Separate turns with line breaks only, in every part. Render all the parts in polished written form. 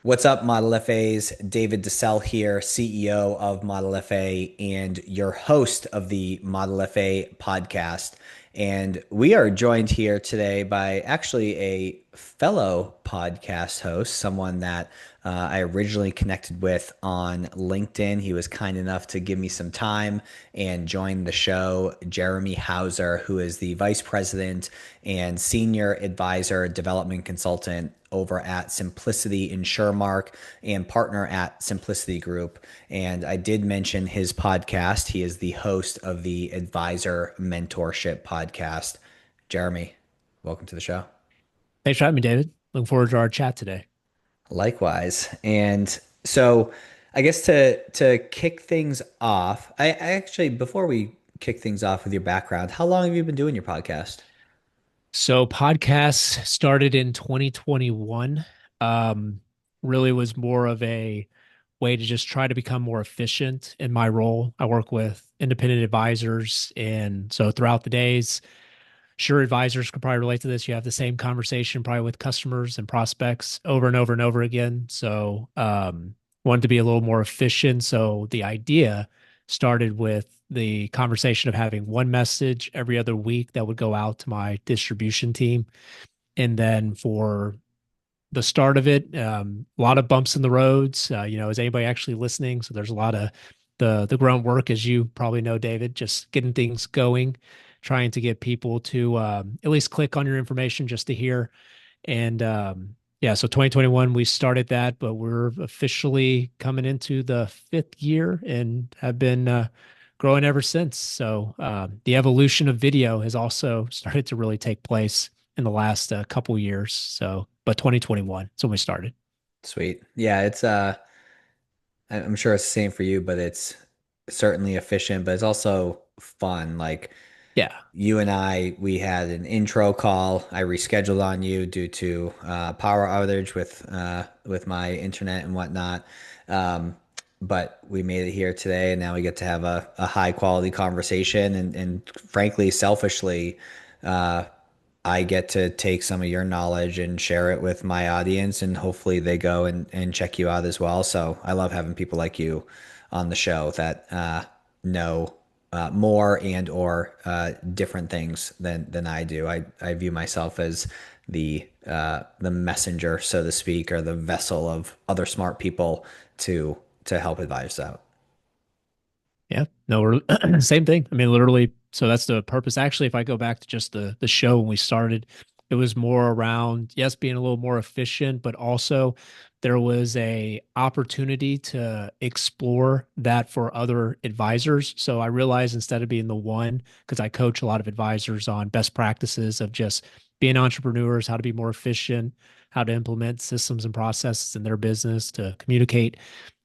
What's up, Model FAs? David DeCelle here, CEO of Model FA and your host of the Model FA podcast. And we are joined here today by actually a fellow podcast host, someone that I originally connected with on LinkedIn. He was kind enough to give me some time and join the show, Jeremy Hauser, who is the Vice President and Senior Advisor Development Consultant over at Simplicity InsureMark and partner at Simplicity Group. And I did mention his podcast. He is the host of the Advisor Mentorship Podcast. Jeremy, welcome to the show.
Thanks for having me, David. Looking forward to our chat today.
Likewise. And so I guess to kick things off, I actually before we kick things off with your background, how long have you been doing your podcast?
So, podcasts started in 2021. Um, really was more of a way to just try to become more efficient in my role. I work with independent advisors. And so, throughout the days, sure, advisors could probably relate to this. You have the same conversation probably with customers and prospects over and over and over again. So, wanted to be a little more efficient. So, the idea started with the conversation of having one message every other week that would go out to my distribution team. And then for the start of it, a lot of bumps in the roads. Is anybody actually listening? So there's a lot of the grunt work, as you probably know, David, just getting things going, trying to get people to at least click on your information just to hear. And yeah, so 2021 we started that, but we're officially coming into the fifth year and have been growing ever since. So the evolution of video has also started to really take place in the last couple years. So, but 2021 is when we started.
Sweet. Yeah, it's I'm sure it's the same for you, but it's certainly efficient, but it's also fun. Like
Yeah.
you and we had an intro call. I rescheduled on you due to power outage with my internet and whatnot. Um, but we made it here today, and now we get to have a high quality conversation. And frankly, selfishly, uh, I get to take some of your knowledge and share it with my audience, and hopefully they go and check you out as well. So I love having people like you on the show that know more and or different things than I do. I view myself as the messenger, so to speak, or the vessel of other smart people to help advise out.
Yeah. No, we're same thing. I mean, literally, so that's the purpose. Actually, if I go back to just the show when we started, it was more around, yes, being a little more efficient, but also there was a opportunity to explore that for other advisors. So I realized instead of being the one, because I coach a lot of advisors on best practices of just being entrepreneurs, how to be more efficient, how to implement systems and processes in their business to communicate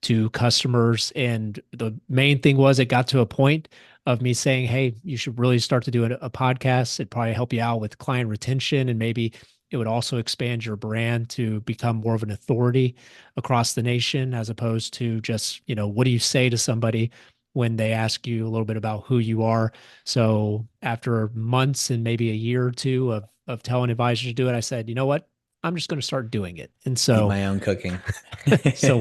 to customers. And the main thing was it got to a point of me saying, hey, you should really start to do a podcast. It'd probably help you out with client retention, and maybe it would also expand your brand to become more of an authority across the nation, as opposed to just, what do you say to somebody when they ask you a little bit about who you are? So after months and maybe a year or two of telling advisors to do it, I said, you know what? I'm just going to start doing it. And
Eat
so
my own cooking.
so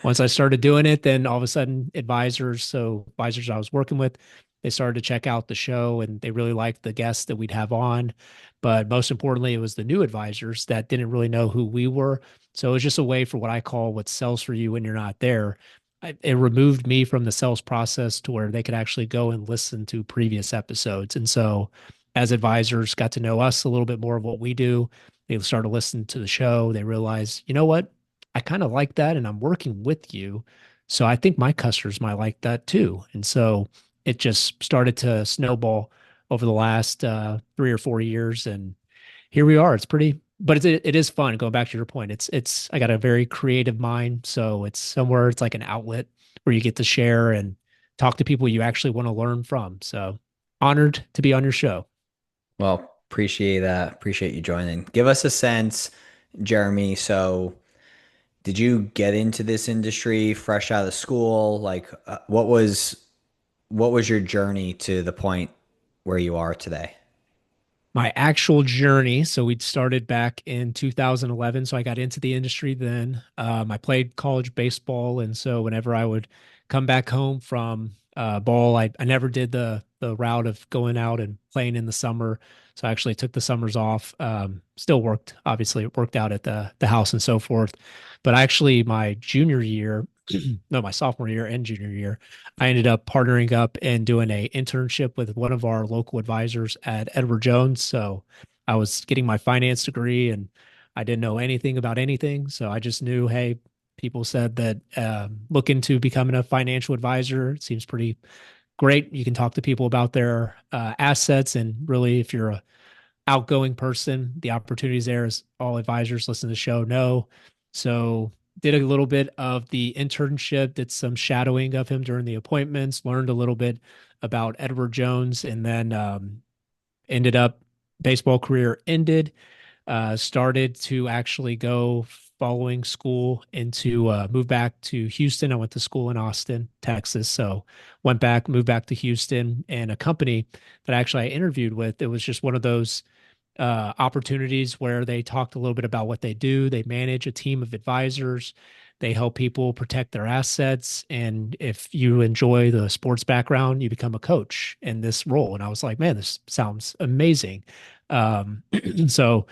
once I started doing it, then all of a sudden advisors I was working with, they started to check out the show and they really liked the guests that we'd have on. But most importantly, it was the new advisors that didn't really know who we were. So it was just a way for what I call what sells for you when you're not there. It removed me from the sales process to where they could actually go and listen to previous episodes. And so as advisors got to know us a little bit more of what we do, they started listening to the show. They realized, you know what? I kind of like that and I'm working with you. So I think my customers might like that too. And so it just started to snowball over the last 3 or 4 years. And here we are. It's pretty, but it is fun. Going back to your point, I got a very creative mind. So it's somewhere, it's like an outlet where you get to share and talk to people you actually want to learn from. So honored to be on your show.
Well, appreciate that. Appreciate you joining. Give us a sense, Jeremy. So, did you get into this industry fresh out of school? Like, what was your journey to the point where you are today?
My actual journey. So we'd started back in 2011. So I got into the industry then. I played college baseball. And so whenever I would come back home from ball, I never did the route of going out and playing in the summer. So I actually took the summers off. Still worked, obviously, it worked out at the house and so forth. But actually, my junior year, no, my sophomore year and junior year, I ended up partnering up and doing a internship with one of our local advisors at Edward Jones. So I was getting my finance degree and I didn't know anything about anything. So I just knew, hey, people said that look into becoming a financial advisor. It seems pretty great. You can talk to people about their assets. And really, if you're a outgoing person, the opportunities there, as all advisors listen to the show know. So did a little bit of the internship, did some shadowing of him during the appointments, learned a little bit about Edward Jones, and then ended up baseball career ended. Started to actually go following school into move back to Houston. I went to school in Austin, Texas. So went back, moved back to Houston, and a company that actually I interviewed with. It was just one of those opportunities where they talked a little bit about what they do. They manage a team of advisors. They help people protect their assets. And if you enjoy the sports background, you become a coach in this role. And I was like, man, this sounds amazing. So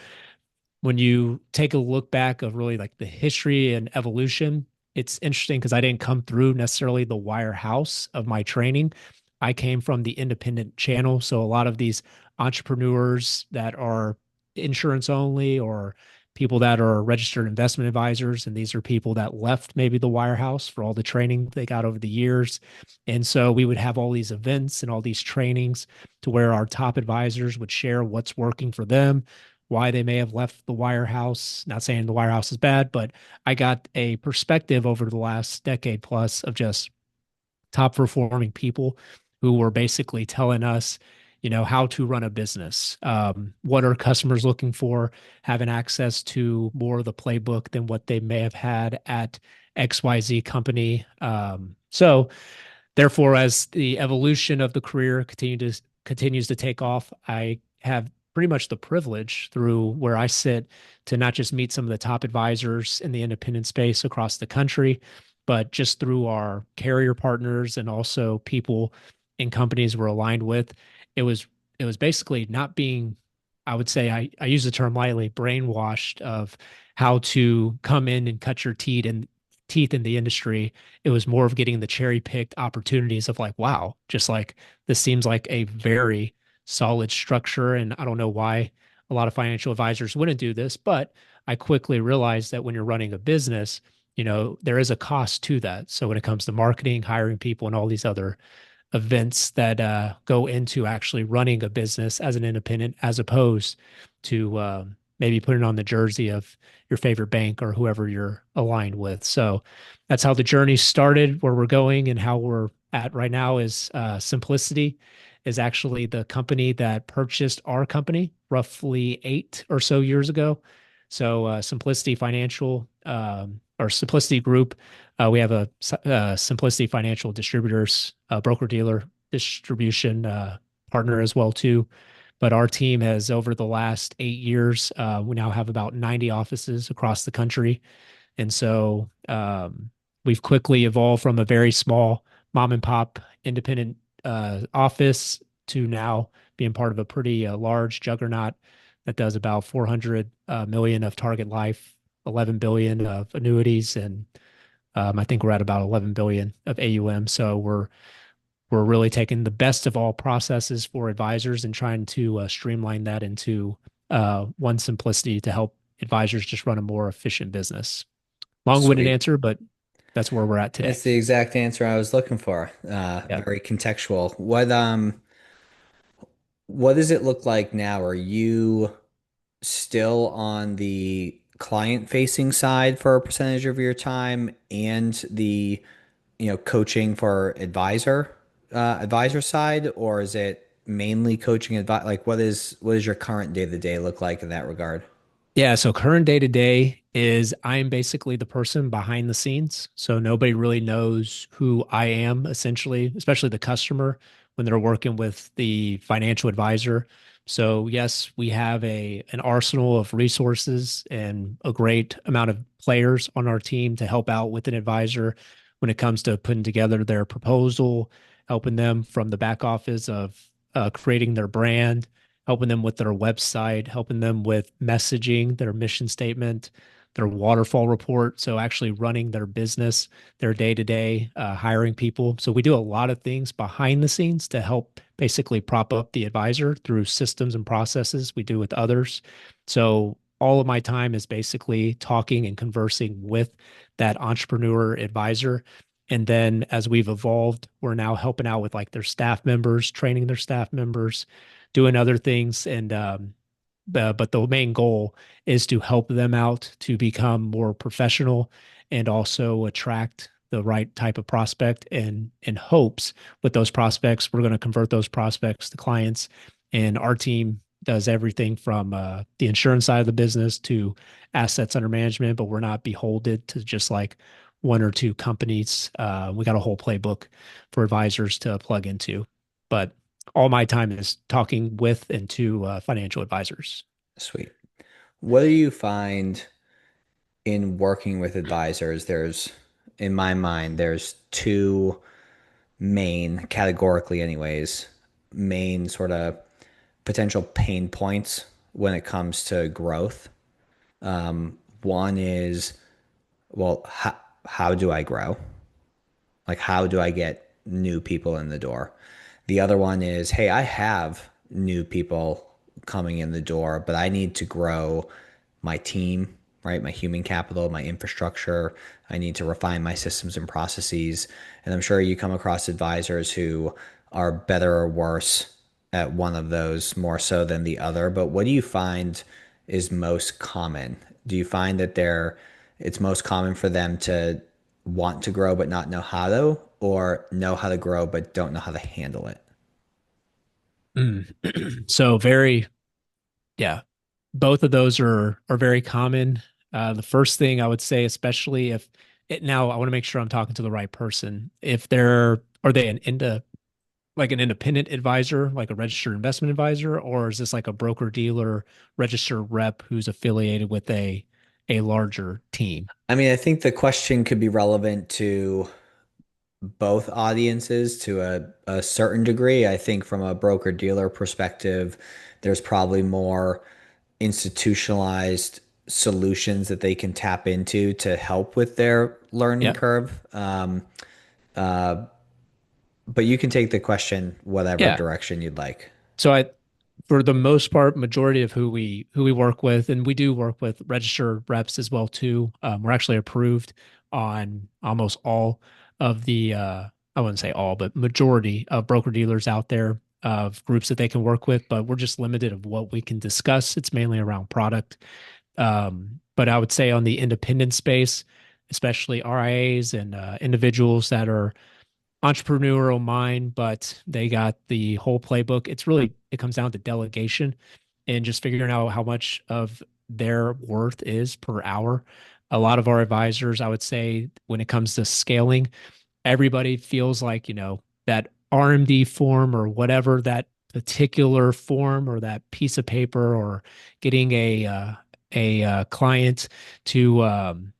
when you take a look back of really like the history and evolution, it's interesting because I didn't come through necessarily the wire house of my training. I came from the independent channel. So a lot of these entrepreneurs that are insurance only or people that are registered investment advisors, and these are people that left maybe the wirehouse for all the training they got over the years. And so we would have all these events and all these trainings to where our top advisors would share what's working for them, why they may have left the wirehouse. Not saying the wirehouse is bad, but I got a perspective over the last decade plus of just top performing people who were basically telling us, how to run a business. What are customers looking for? Having access to more of the playbook than what they may have had at XYZ company. So therefore, as the evolution of the career continues to take off, I have pretty much the privilege through where I sit to not just meet some of the top advisors in the independent space across the country, but just through our carrier partners and also people in companies we're aligned with. It was basically not being, I would say, I use the term lightly, brainwashed of how to come in and cut your teeth in the industry. It was more of getting the cherry picked opportunities of like, wow, just like this seems like a very solid structure. And I don't know why a lot of financial advisors wouldn't do this, but I quickly realized that when you're running a business, there is a cost to that. So when it comes to marketing, hiring people, and all these other events that go into actually running a business as an independent, as opposed to maybe putting on the jersey of your favorite bank or whoever you're aligned with. So that's how the journey started. Where we're going and how we're at right now is Simplicity is actually the company that purchased our company roughly 8 or so years ago. So Simplicity Financial or Simplicity Group, we have a Simplicity Financial Distributors, broker dealer distribution partner as well too. But our team has, over the last 8 years, we now have about 90 offices across the country. And so we've quickly evolved from a very small mom and pop independent office to now being part of a pretty large juggernaut that does about 400 million of target life, 11 billion of annuities, and I think we're at about 11 billion of AUM. So we're really taking the best of all processes for advisors and trying to streamline that into one Simplicity to help advisors just run a more efficient business. Long-winded
Sweet.
answer, but that's where we're at today.
That's the exact answer I was looking for.
Yeah.
Very contextual. What does it look like now? Are you still on the client facing side for a percentage of your time and the, coaching for advisor side, or is it mainly coaching advice? Like what is your current day to day look like in that regard?
Yeah, so current day to day is I'm basically the person behind the scenes. So nobody really knows who I am, essentially, especially the customer when they're working with the financial advisor. So yes, we have an arsenal of resources and a great amount of players on our team to help out with an advisor when it comes to putting together their proposal, helping them from the back office of creating their brand, helping them with their website, helping them with messaging, their mission statement, their waterfall report. So actually running their business, their day to day, hiring people. So we do a lot of things behind the scenes to help basically prop up the advisor through systems and processes we do with others. So all of my time is basically talking and conversing with that entrepreneur advisor. And then as we've evolved, we're now helping out with like their staff members, training their staff members, doing other things. And but the main goal is to help them out to become more professional and also attract the right type of prospect, and in hopes with those prospects we're going to convert those prospects to clients. And our team does everything from the insurance side of the business to assets under management, but we're not beholden to just like one or two companies. We got a whole playbook for advisors to plug into, but all my time is talking with and to financial advisors.
Sweet. What do you find in working with advisors? In my mind, there's two main, categorically, anyways, main sort of potential pain points when it comes to growth. One is, well, how do I grow? Like, how do I get new people in the door? The other one is, hey, I have new people coming in the door, but I need to grow my team, right? My human capital, my infrastructure. I need to refine my systems and processes. And I'm sure you come across advisors who are better or worse at one of those more so than the other. But what do you find is most common? Do you find that it's most common for them to want to grow but not know how to, or know how to grow but don't know how to handle it?
So very, yeah, both of those are very common. The first thing I would say, especially if it now, I want to make sure I'm talking to the right person. If they're Are they like an independent advisor, like a registered investment advisor, or is this like a broker dealer, registered rep who's affiliated with a larger team?
I mean, I think the question could be relevant to both audiences to a certain degree. I think from a broker dealer perspective, there's probably more institutionalized solutions that they can tap into to help with their learning
Yeah,
curve. Uh, but you can take the question whatever
yeah.
direction you'd like.
So for the most part, majority of who we work with, and we do work with registered reps as well too. We're actually approved on almost all of the I wouldn't say all, but majority of broker dealers out there of groups that they can work with. But we're just limited of what we can discuss. It's mainly around product. But I would say on the independent space, especially RIAs and individuals that are entrepreneurial mind, but they got the whole playbook. It comes down to delegation and just figuring out how much of their worth is per hour. A lot of our advisors, I would say, when it comes to scaling, everybody feels like, that RMD form or whatever that particular form or that piece of paper or getting a client to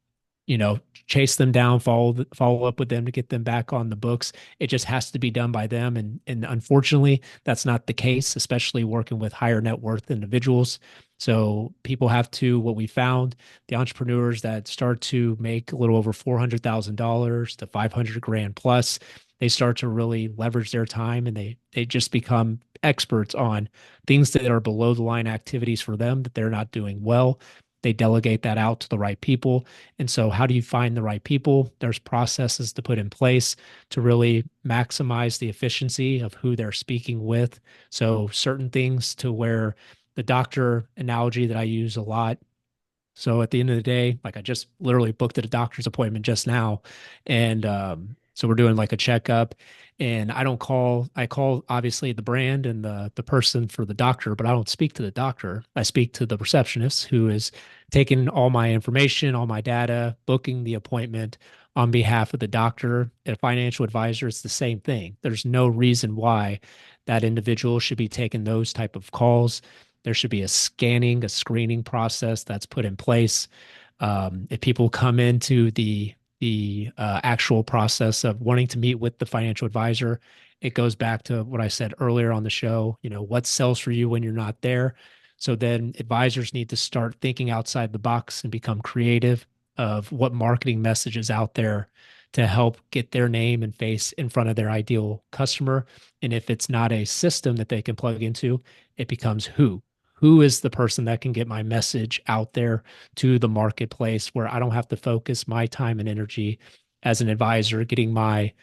you know, chase them down, follow up with them to get them back on the books. It just has to be done by them, and unfortunately, that's not the case, especially working with higher net worth individuals. So people have to, what we found, the entrepreneurs that start to make a little over $400,000 to 500 grand plus, they start to really leverage their time, and they just become experts on things that are below the line activities for them that they're not doing well. They delegate that out to the right people. And so, how do you find the right people? There's processes to put in place to really maximize the efficiency of who they're speaking with. So, certain things to where the doctor analogy that I use a lot. So, at the end of the day, like I just literally booked at a doctor's appointment just now. And so, we're doing like a checkup. And I call obviously the brand and the person for the doctor, but I don't speak to the doctor. I speak to the receptionist who is taking all my information, all my data, booking the appointment, on behalf of the doctor. A financial advisor, it's the same thing. There's no reason why that individual should be taking those type of calls. There should be a screening process that's put in place. If people come into the actual process of wanting to meet with the financial advisor, it goes back to what I said earlier on the show. What sells for you when you're not there. So then advisors need to start thinking outside the box and become creative of what marketing message is out there to help get their name and face in front of their ideal customer. And if it's not a system that they can plug into, it becomes who. Who is the person that can get my message out there to the marketplace where I don't have to focus my time and energy as an advisor getting my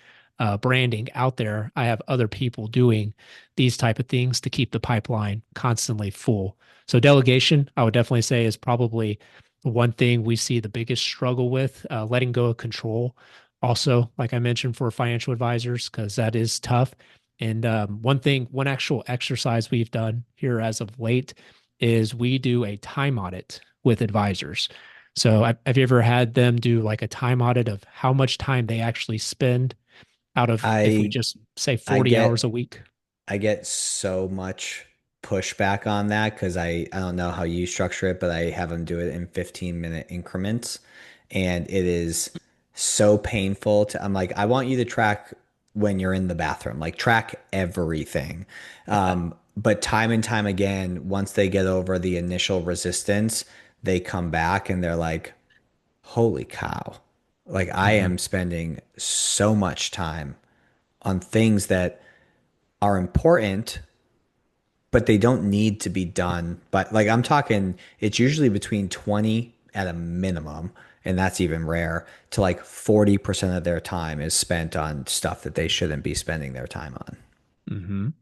branding out there. I have other people doing these type of things to keep the pipeline constantly full. So delegation, I would definitely say, is probably one thing we see the biggest struggle with, letting go of control. Also, like I mentioned, for financial advisors, because that is tough. And one actual exercise we've done here as of late is we do a time audit with advisors. So have you ever had them do like a time audit of how much time they actually spend out of, if we
I
just say
I
40 hours a
get
week?
I get so much pushback on that because I don't know how you structure it, but I have them do it in 15-minute increments. And it is so painful to, I'm like, I want you to track when you're in the bathroom, like track everything. But time and time again, once they get over the initial resistance, they come back and they're like, holy cow. Like I
Mhm.
am spending so much time on things that are important, but they don't need to be done. But like I'm talking, it's usually between 20 at a minimum, and that's even rare, to like 40% of their time is spent on stuff that they shouldn't be spending their time on.
Mhm.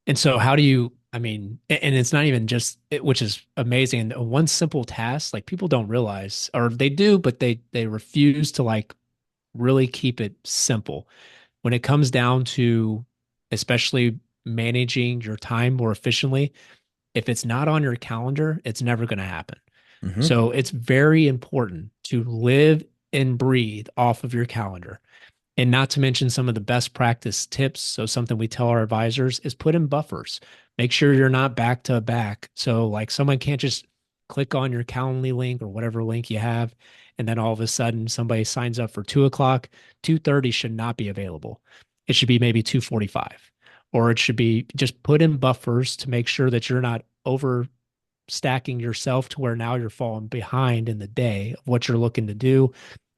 And so how do you, I mean, and it's not even just which is amazing. And one simple task, like people don't realize, or they do, but they refuse to like really keep it simple. When it comes down to especially managing your time more efficiently, if it's not on your calendar, it's never going to happen.
Hmm.
So it's very important to live and breathe off of your calendar. And not to mention some of the best practice tips. So, something we tell our advisors is put in buffers. Make sure you're not back to back. So, like, someone can't just click on your Calendly link or whatever link you have, and then all of a sudden somebody signs up for 2 o'clock. 2:30 should not be available. It should be maybe 2:45, or it should be just put in buffers to make sure that you're not over stacking yourself to where now you're falling behind in the day of what you're looking to do.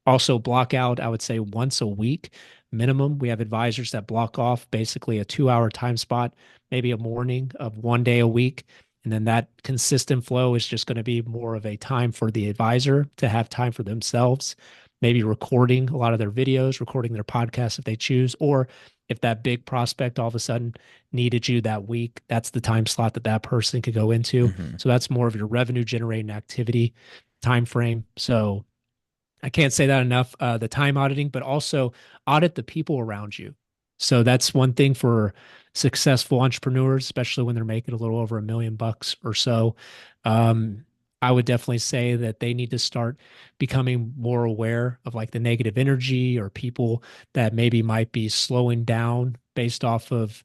Also, block out, I would say, once a week minimum. We have advisors that block off basically a 2 hour time spot, maybe a morning of one day a week. And then that consistent flow is just going to be more of a time for the advisor to have time for themselves, maybe recording a lot of their videos, recording their podcasts if they choose, or if that big prospect all of a sudden needed you that week, that's the time slot that that person could go into.
Hmm.
So that's more of your revenue generating activity time frame. So I can't say that enough. The time auditing, but also audit the people around you. So that's one thing for successful entrepreneurs, especially when they're making a little over $1 million or so. Um, I would definitely say that they need to start becoming more aware of like the negative energy or people that maybe might be slowing down based off of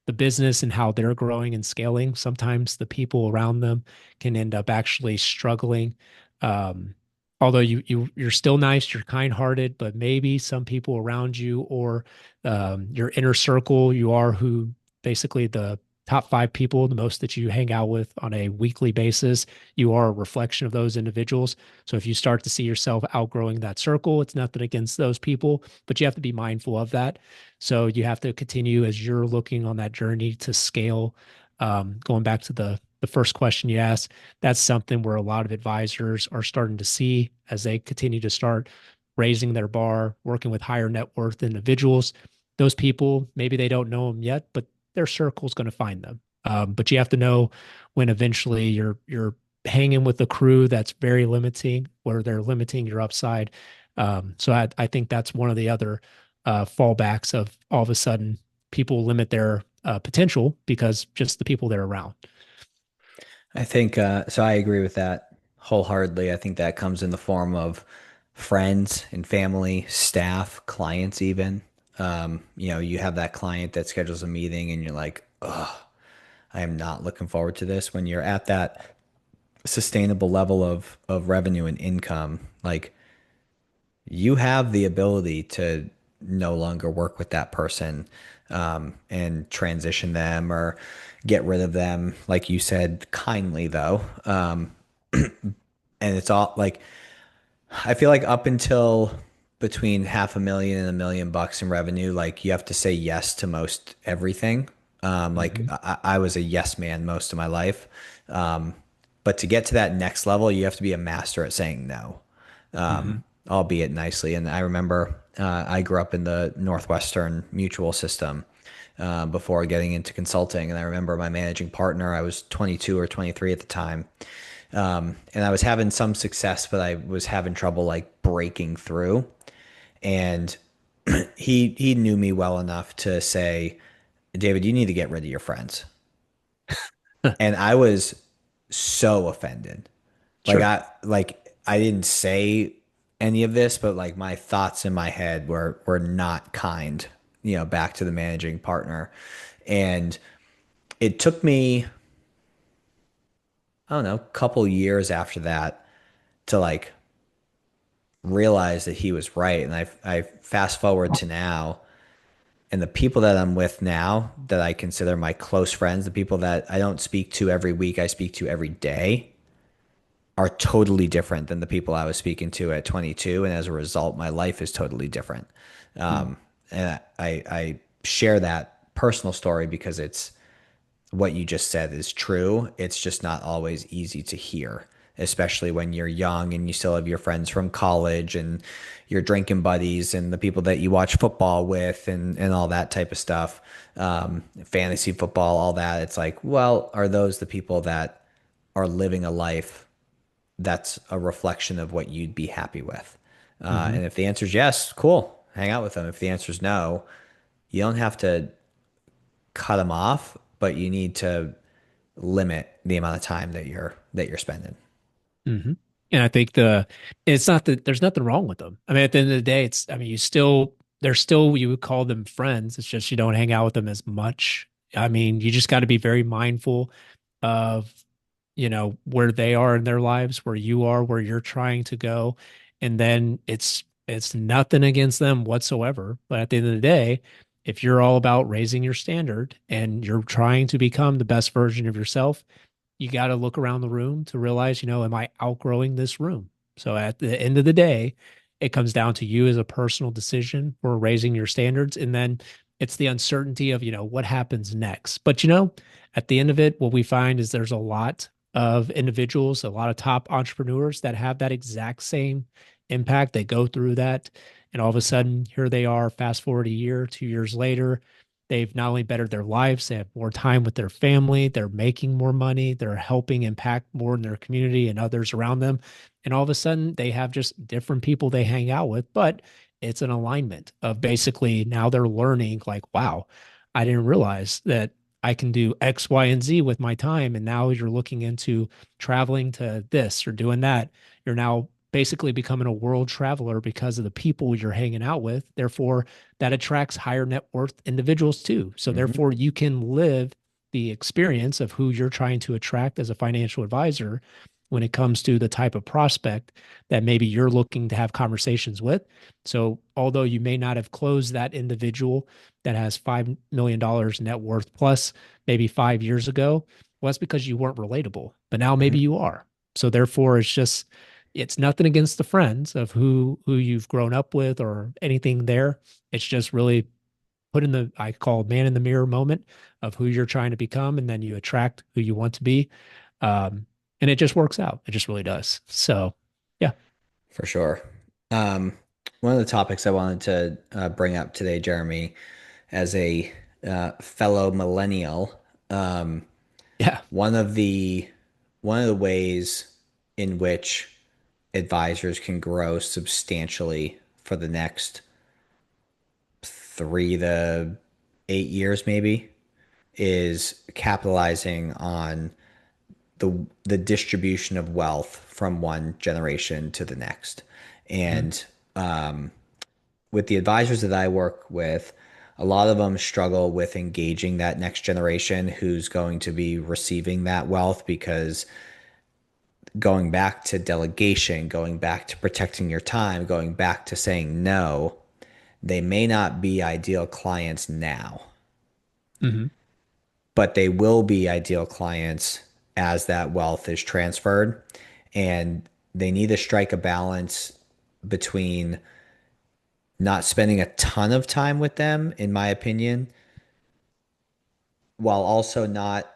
the business and how they're growing and scaling. Sometimes the people around them can end up actually struggling. Um, Although you're still nice, you're kind-hearted, but maybe some people around you or your inner circle, you are who basically the top 5 people, the most that you hang out with on a weekly basis, you are a reflection of those individuals. So if you start to see yourself outgrowing that circle, it's nothing against those people, but you have to be mindful of that. So you have to continue as you're looking on that journey to scale. Going back to the first question you asked, that's something where a lot of advisors are starting to see as they continue to start raising their bar, working with higher net worth individuals. Those people, maybe they don't know them yet, but their circle's going to find them. But you have to know when eventually you're hanging with a crew that's very limiting, where they're limiting your upside. So I think that's one of the other fallbacks of all of a sudden people limit their potential because just the people they're around.
I think so. I agree with that wholeheartedly. I think that comes in the form of friends and family, staff, clients, even. You have that client that schedules a meeting and you're like, oh, I am not looking forward to this. When you're at that sustainable level of revenue and income, like you have the ability to no longer work with that person, and transition them or get rid of them, like you said, kindly though. And it's all like, I feel like up until between 500,000 and $1 million in revenue, like you have to say yes to most everything. Like
Hmm.
I was a yes man most of my life. But to get to that next level, you have to be a master at saying no,
Hmm.
albeit nicely. And I remember I grew up in the Northwestern mutual system before getting into consulting. And I remember my managing partner, I was 22 or 23 at the time. And I was having some success, but I was having trouble like breaking through. And he knew me well enough to say, David, you need to get rid of your friends. And I was so offended.
Sure.
I didn't say any of this, but like my thoughts in my head were not kind, back to the managing partner. And it took me, I don't know, a couple years after that to like realize that he was right. And I fast forward to now, and the people that I'm with now that I consider my close friends, the people that I don't speak to every week, I speak to every day, are totally different than the people I was speaking to at 22. And as a result, my life is totally different.
Mm.
And I share that personal story because it's what you just said is true. It's just not always easy to hear, especially when you're young and you still have your friends from college and your drinking buddies and the people that you watch football with and all that type of stuff, fantasy football, all that. It's like, well, are those the people that are living a life that's a reflection of what you'd be happy with?
Hmm.
And if the answer is yes, cool, hang out with them. If the answer is no, you don't have to cut them off, but you need to limit the amount of time that you're spending.
Hmm. And I think it's not that there's nothing wrong with them. I mean, at the end of the day, I mean, they're still, you would call them friends. It's just you don't hang out with them as much. I mean, you just got to be very mindful of, where they are in their lives, where you are, where you're trying to go. And then it's nothing against them whatsoever. But at the end of the day, if you're all about raising your standard and you're trying to become the best version of yourself, you got to look around the room to realize, am I outgrowing this room? So at the end of the day, it comes down to you as a personal decision for raising your standards. And then it's the uncertainty of, what happens next. But, at the end of it, what we find is there's a lot of individuals, a lot of top entrepreneurs that have that exact same impact. They go through that. And all of a sudden, here they are, fast forward a year, 2 years later, they've not only bettered their lives, they have more time with their family, they're making more money, they're helping impact more in their community and others around them. And all of a sudden, they have just different people they hang out with, but it's an alignment of basically now they're learning, like, wow, I didn't realize that I can do X, Y, and Z with my time. And now you're looking into traveling to this or doing that. You're now basically becoming a world traveler because of the people you're hanging out with. Therefore, that attracts higher net worth individuals too. So
Mm-hmm.
therefore, you can live the experience of who you're trying to attract as a financial advisor when it comes to the type of prospect that maybe you're looking to have conversations with. So although you may not have closed that individual that has $5 million net worth plus maybe 5 years ago, well, that's because you weren't relatable, but now maybe
Mm-hmm.
you are. So therefore, it's nothing against the friends of who you've grown up with or anything there. It's just really put in the, I call man in the mirror moment of who you're trying to become, and then you attract who you want to be. Um, and it just works out. It just really does. So, yeah.
For sure. Um, One of the topics I wanted to bring up today, Jeremy, as a fellow millennial, um,
Yeah.
one of the one of the ways in which advisors can grow substantially for the next 3 to 8 years, maybe, is capitalizing on the distribution of wealth from one generation to the next. And um, with the advisors that I work with, a lot of them struggle with engaging that next generation who's going to be receiving that wealth because going back to delegation, going back to protecting your time, going back to saying no, they may not be ideal clients now,
Mm-hmm.
but they will be ideal clients as that wealth is transferred. And they need to strike a balance between not spending a ton of time with them, in my opinion, while also not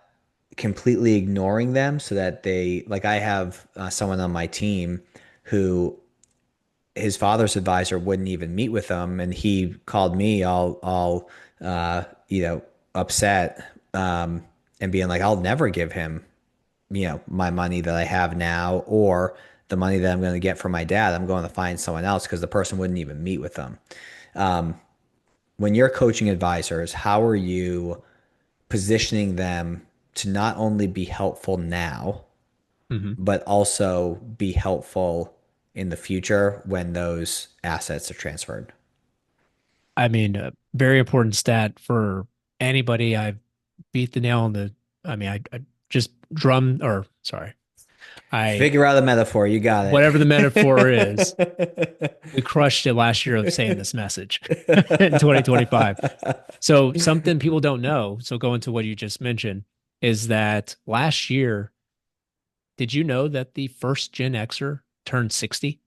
completely ignoring them so that they, like, I have someone on my team who his father's advisor wouldn't even meet with him, and he called me all you know, upset, and being like, I'll never give him, you know, my money that I have now or the money that I'm going to get from my dad. I'm going to find someone else because the person wouldn't even meet with them. When you're coaching advisors, how are you positioning them to not only be helpful now,
Mm-hmm.
but also be helpful in the future when those assets are transferred?
I mean, a very important stat for anybody. I beat the nail on the, I just drum, or sorry, I,
Figure out a metaphor. You got
whatever the metaphor is,
it.
we crushed it last year of saying this message in 2025. So something people don't know, so going to what you just mentioned, is that last year, did you know that the first Gen Xer turned 60?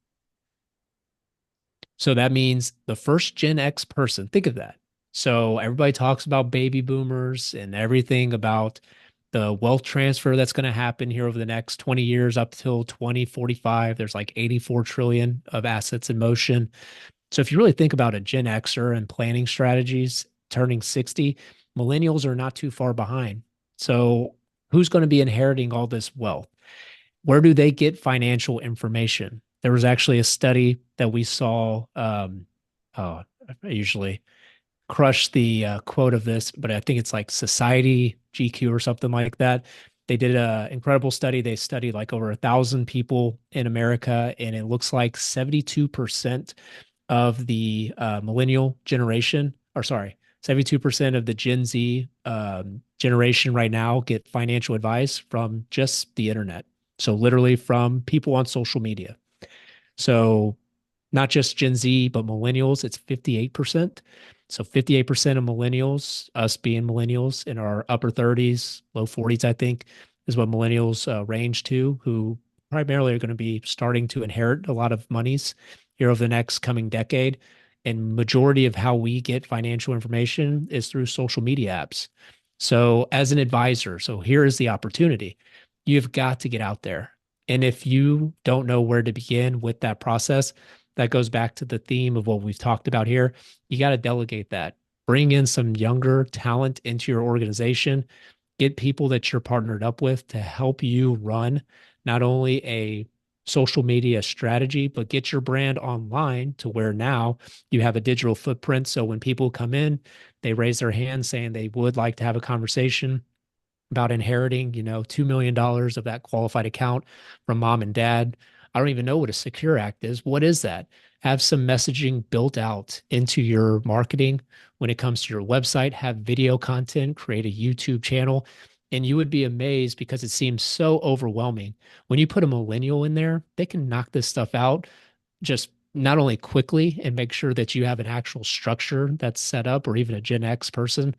So that means the first Gen X person, think of that. So everybody talks about baby boomers and everything about the wealth transfer that's going to happen here over the next 20 years up till 2045. There's like 84 trillion of assets in motion. So if you really think about a Gen Xer and planning strategies turning 60, millennials are not too far behind. So who's going to be inheriting all this wealth? Where do they get financial information? There was actually a study that we saw. Oh, I usually crush the quote of this, but I think it's like Society GQ or something like that. They did an incredible study. They studied like over 1,000 people in America, and it looks like 72% of the millennial generation, or sorry, 72% of the Gen Z generation right now get financial advice from just the internet. So literally from people on social media. So not just Gen Z, but millennials, it's 58%. So 58% of millennials, us being millennials in our upper 30s, low 40s, I think, is what millennials range to, who primarily are going to be starting to inherit a lot of monies here over the next coming decade. And majority of how we get financial information is through social media apps. So as an advisor, so here is the opportunity. You've got to get out there. And if you don't know where to begin with that process, that goes back to the theme of what we've talked about here. You got to delegate that. Bring in some younger talent into your organization. Get people that you're partnered up with to help you run not only a social media strategy, but get your brand online to where now you have a digital footprint. So when people come in, they raise their hand saying they would like to have a conversation about inheriting, $2 million dollars of that qualified account from mom and dad. I don't even know what a secure act is. What is that? Have some messaging built out into your marketing when it comes to your website, have video content, create a YouTube channel. And you would be amazed because it seems so overwhelming. When you put a millennial in there, they can knock this stuff out just not only quickly and make sure that you have an actual structure that's set up, or even a Gen X person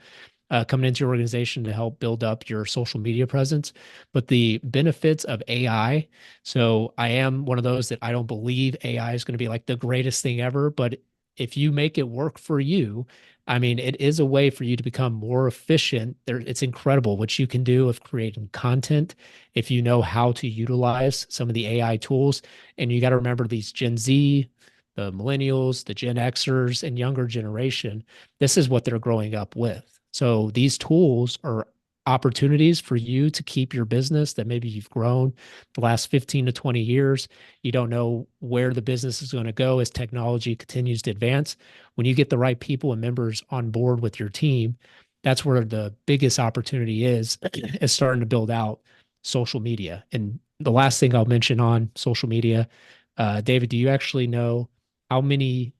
coming into your organization to help build up your social media presence, but the benefits of AI. So I am one of those that I don't believe AI is going to be like the greatest thing ever, but if you make it work for you, I mean, it is a way for you to become more efficient. It's incredible what you can do of creating content if you know how to utilize some of the AI tools. And you got to remember these Gen Z, the millennials, the Gen Xers, and younger generation. This is what they're growing up with. So these tools are opportunities for you to keep your business that maybe you've grown the last 15 to 20 years. You don't know where the business is going to go as technology continues to advance. When you get the right people and members on board with your team, that's where the biggest opportunity is starting to build out social media. And the last thing I'll mention on social media, David, do you actually know how many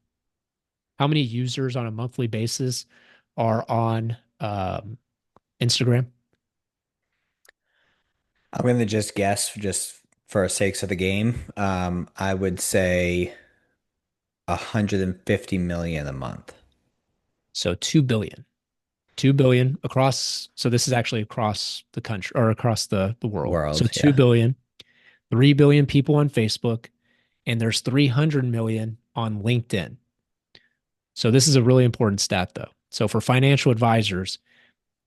how many users on a monthly basis are on Instagram?
I'm going to just guess, just for sakes of the game. I would say 150 million a month.
So 2 billion. 2 billion across. So this is actually across the country or across the world. So
World,
2
yeah.
billion, 3 billion people on Facebook, and there's 300 million on LinkedIn. So this is a really important stat though. So for financial advisors,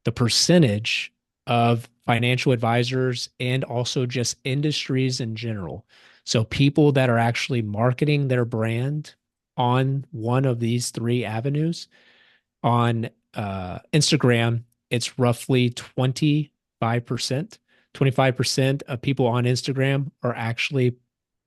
the percentage of financial advisors and also just industries in general. So people that are actually marketing their brand on one of these three avenues on Instagram, it's roughly 25%. 25% of people on Instagram are actually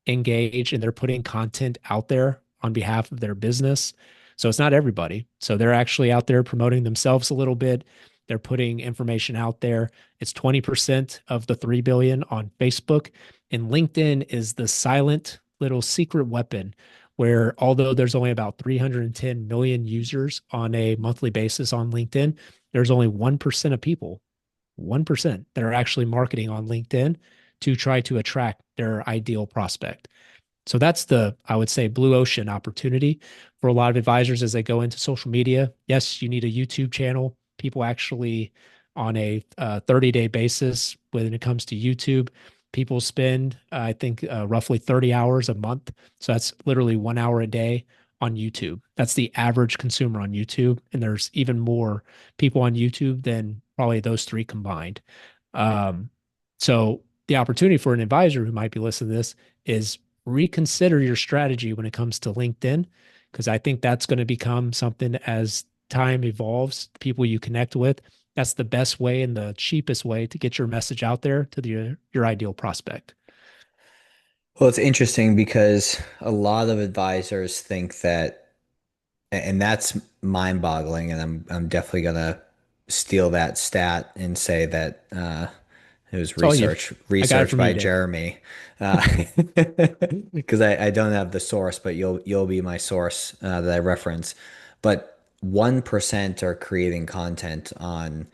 engaged and they're putting content out there on behalf of their business. So it's not everybody. So they're actually out there promoting themselves a little bit. They're putting information out there. It's 20% of the 3 billion on Facebook. And LinkedIn is the silent little secret weapon where although there's only about 310 million users on a monthly basis on LinkedIn, there's only 1% of people, 1% that are actually marketing on LinkedIn to try to attract their ideal prospect. So that's the, I would say, blue ocean opportunity for a lot of advisors as they go into social media. Yes, you need a YouTube channel. People actually, on a 30-day basis, when it comes to YouTube, people spend, I think, roughly 30 hours a month. So that's literally 1 hour a day on YouTube. That's the average consumer on YouTube. And there's even more people on YouTube than probably those three combined. Um, so the opportunity for an advisor who might be listening to this is reconsider your strategy when it comes to LinkedIn, because I think that's going to become something as time evolves, people you connect with, that's the best way and the cheapest way to get your message out there to your ideal prospect.
Well, it's interesting because a lot of advisors think that, and that's mind-boggling, and I'm definitely gonna steal that stat and say that it was
It's all you. I got it
research
from you,
by
David.
Jeremy, uh, because I don't have the source, but you'll be my source that I reference. But 1% are creating content on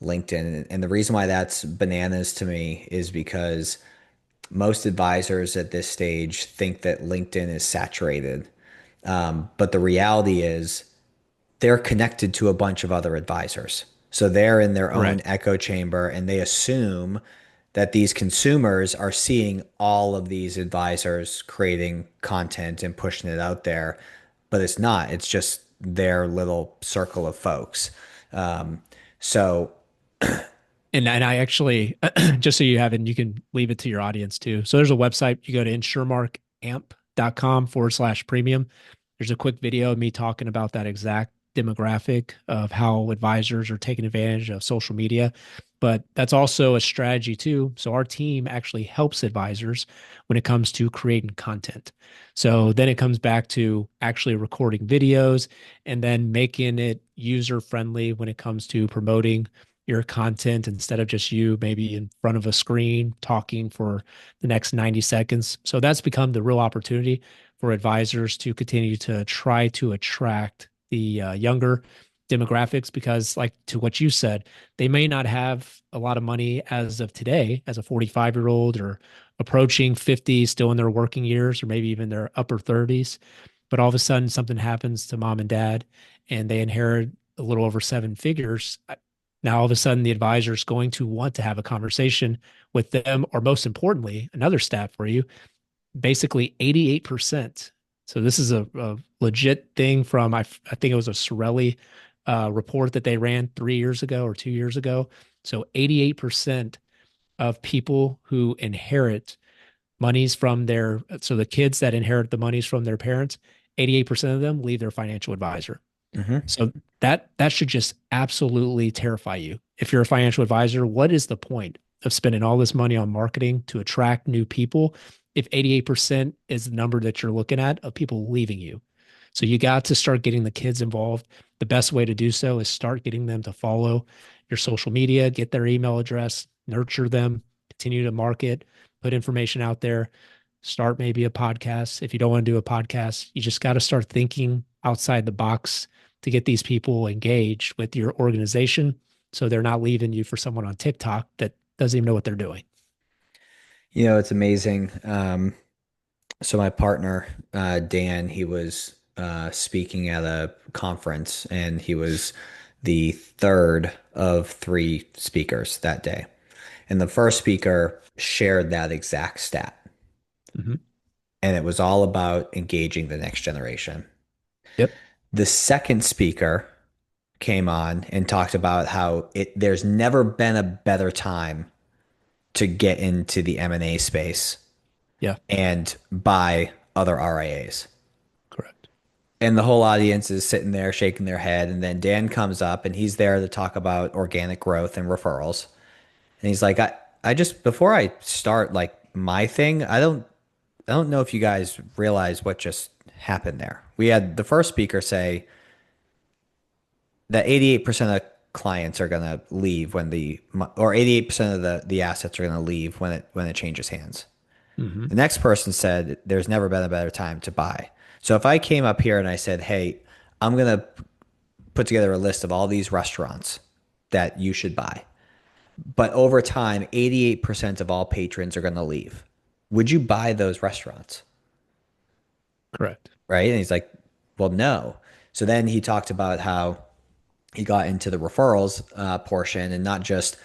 LinkedIn, and the reason why that's bananas to me is because most advisors at this stage think that LinkedIn is saturated. But the reality is they're connected to a bunch of other advisors. So they're in their own
Correct.
echo chamber and they assume that these consumers are seeing all of these advisors creating content and pushing it out there. But it's not, it's just their little circle of folks. Um, so,
And I actually, just so you have it, and you can leave it to your audience too. So there's a website. You go to insuremarkamp.com/premium. There's a quick video of me talking about that exact demographic of how advisors are taking advantage of social media. But that's also a strategy too. So our team actually helps advisors when it comes to creating content. So then it comes back to actually recording videos and then making it user friendly when it comes to promoting your content instead of just you maybe in front of a screen talking for the next 90 seconds. So that's become the real opportunity for advisors to continue to try to attract the younger demographics because, like to what you said, they may not have a lot of money as of today as a 45-year-old or approaching 50, still in their working years, or maybe even their upper 30s. But all of a sudden, something happens to mom and dad and they inherit a little over seven figures. Now, all of a sudden, the advisor is going to want to have a conversation with them, or most importantly, another stat for you, basically 88%. So this is a legit thing from, I think it was a Sorelli report that they ran 3 years ago or 2 years ago. So 88% of people who inherit monies from their, so the kids that inherit the monies from their parents, 88% of them leave their financial advisor.
mhm.
So that should just absolutely terrify you. If you're a financial advisor, what is the point of spending all this money on marketing to attract new people if 88% is the number that you're looking at of people leaving you? So you got to start getting the kids involved. The best way to do so is start getting them to follow your social media, get their email address, nurture them, continue to market, put information out there. start maybe a podcast. If you don't want to do a podcast, you just got to start thinking outside the box to get these people engaged with your organization so they're not leaving you for someone on TikTok that doesn't even know what they're doing.
It's amazing. So my partner, Dan, he was speaking at a conference and he was the third of three speakers that day. And the first speaker shared that exact stat.
Mm-hmm.
And it was all about engaging the next generation.
Yep.
The second speaker came on and talked about how there's never been a better time to get into the M&A space
Yeah.
and buy other RIAs.
Correct.
And the whole audience is sitting there shaking their head. And then Dan comes up and he's there to talk about organic growth and referrals. And he's like, I just, before I start like my thing, I don't know if you guys realize what just happened there. We had the first speaker say that 88% of clients are going to leave or 88% of the assets are going to leave when it changes hands.
Mm-hmm.
The next person said, there's never been a better time to buy. So if I came up here and I said, hey, I'm going to put together a list of all these restaurants that you should buy, but over time, 88% of all patrons are going to leave. Would you buy those restaurants?
Correct.
Right. And he's like, well, no. So then he talked about how he got into the referrals portion and not just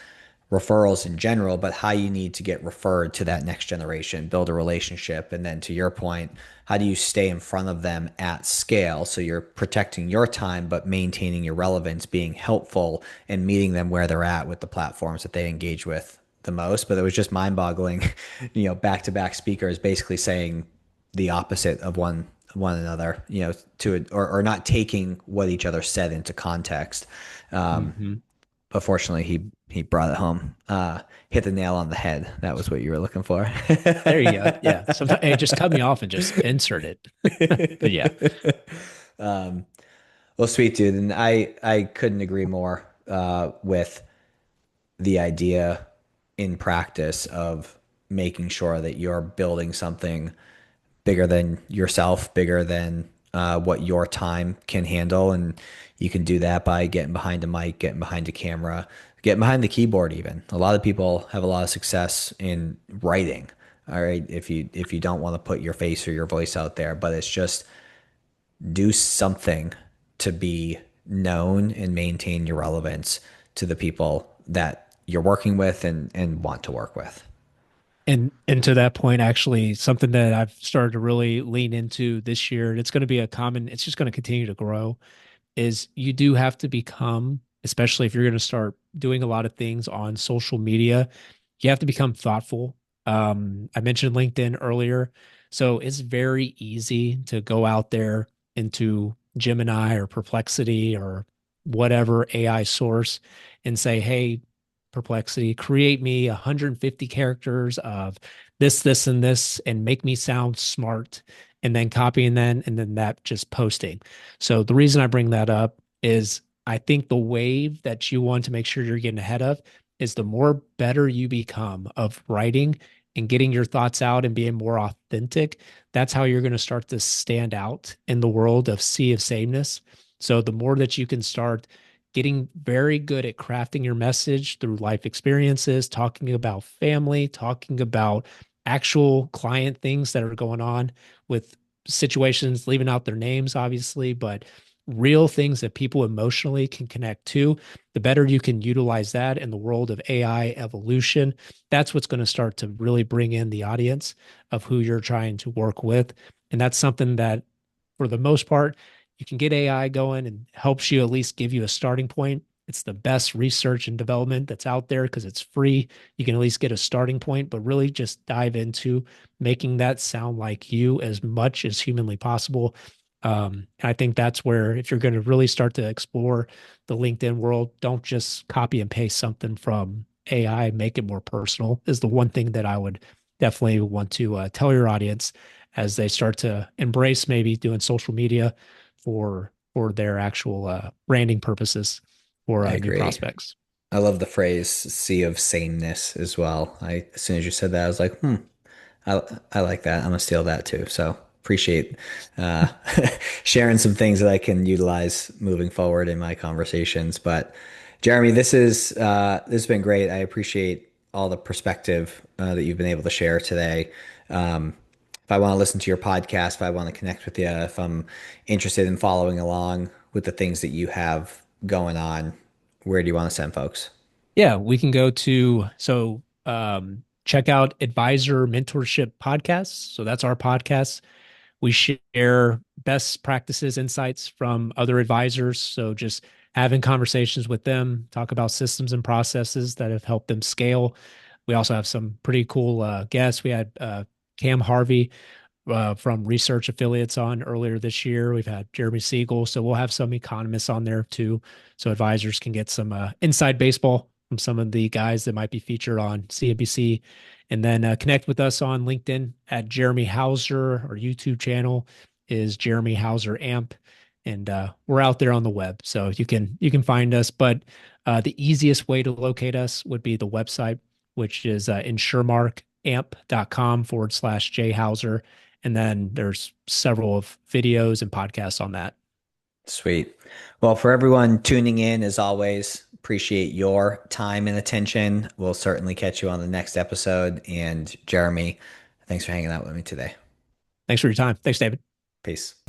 referrals in general, but how you need to get referred to that next generation, build a relationship. And then to your point, how do you stay in front of them at scale? So you're protecting your time, but maintaining your relevance, being helpful and meeting them where they're at with the platforms that they engage with the most. But it was just mind boggling, back to back speakers basically saying the opposite of one another, or not taking what each other said into context.
Mm-hmm.
But fortunately, he brought it home, hit the nail on the head. That was what you were looking for.
There you go. Yeah. Sometimes hey, just cut me off and just insert it. But yeah.
um, well, sweet dude, and I couldn't agree more with the idea in practice of making sure that you're building something bigger than yourself, bigger than what your time can handle. And you can do that by getting behind a mic, getting behind a camera, getting behind the keyboard even. A lot of people have a lot of success in writing. All right. If you don't want to put your face or your voice out there, but it's just do something to be known and maintain your relevance to the people that you're working with and want to work with.
And to that point, actually, something that I've started to really lean into this year, and it's going to be it's just going to continue to grow, is you do have to become, especially if you're going to start doing a lot of things on social media, you have to become thoughtful. I mentioned LinkedIn earlier. So it's very easy to go out there into Gemini or Perplexity or whatever AI source and say, hey, Perplexity, create me 150 characters of this, and this, and make me sound smart, and then copying and then that just posting. So the reason I bring that up is I think the wave that you want to make sure you're getting ahead of is the more better you become of writing and getting your thoughts out and being more authentic. That's how you're going to start to stand out in the world of sea of sameness. So the more that you can start getting very good at crafting your message through life experiences, talking about family, talking about actual client things that are going on with situations, leaving out their names, obviously, but real things that people emotionally can connect to, the better you can utilize that in the world of AI evolution. That's what's going to start to really bring in the audience of who you're trying to work with. And that's something that, for the most part, you can get AI going and helps you at least give you a starting point. It's the best research and development that's out there because it's free. You can at least get a starting point, but really just dive into making that sound like you as much as humanly possible. And I think that's where, if you're going to really start to explore the LinkedIn world, don't just copy and paste something from AI, make it more personal, is the one thing that I would definitely want to tell your audience as they start to embrace maybe doing social media for their actual branding purposes for
I
new
agree.
prospects.
I love the phrase sea of sameness as well. As soon as you said that, I was like, I I like that. I'm gonna steal that too. So appreciate uh, sharing some things that I can utilize moving forward in my conversations. But Jeremy, this has been great. I appreciate all the perspective that you've been able to share today. If I want to listen to your podcast, if I want to connect with you, if I'm interested in following along with the things that you have going on, where do you want to send folks?
Yeah, we can go to check out Advisor Mentorship Podcast. So that's our podcast. We share best practices, insights from other advisors. So just having conversations with them, talk about systems and processes that have helped them scale. We also have some pretty cool guests. We had Cam Harvey from Research Affiliates on earlier this year. We've had Jeremy Siegel. So we'll have some economists on there too. So advisors can get some inside baseball from some of the guys that might be featured on CNBC. And then connect with us on LinkedIn at Jeremy Hauser. Our YouTube channel is Jeremy Hauser Amp. And we're out there on the web. So you can find us. But the easiest way to locate us would be the website, which is insuremarkamp.com/jhauser. And then there's several of videos and podcasts on that.
Sweet. Well, for everyone tuning in, as always, appreciate your time and attention. We'll certainly catch you on the next episode. And Jeremy, thanks for hanging out with me today.
Thanks for your time. Thanks, David.
Peace.